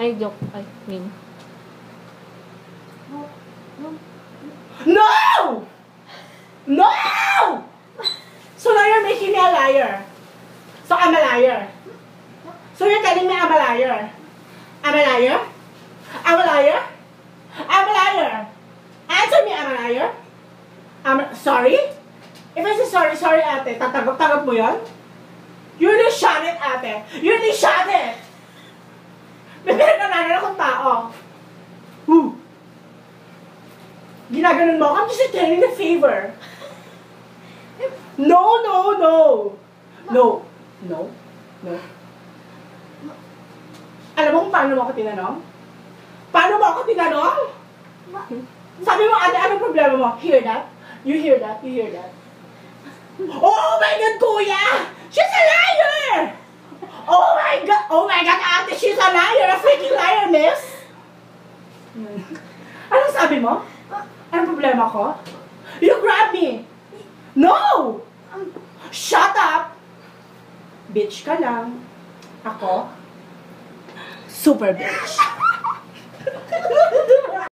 Ay, joke. Ay, mean. No! No! So now you're making me a liar. So I'm a liar. So you're telling me I'm a liar. I'm a liar? I'm a liar? I'm a liar. Answer me, I'm a liar? Sorry? If I say sorry ate, tatanggap mo yun? You really shot it, ate. You really shot it. May pinagkananan akong tao. Who? Ginaganon mo. I'm just telling a favor. No. Alam mo kung paano mo ako tinanong? Paano mo ako tinanong? Sabi mo, ate, anong problema mo? Hear that? You hear that? You hear that? Oh my God, kuya! She's a liar! Oh my God, ate, she's a liar! A freaking liar, miss! Anong sabi mo? Anong problema ko? You grab me! No! Shut up! Bitch ka lang. Ako, super bitch.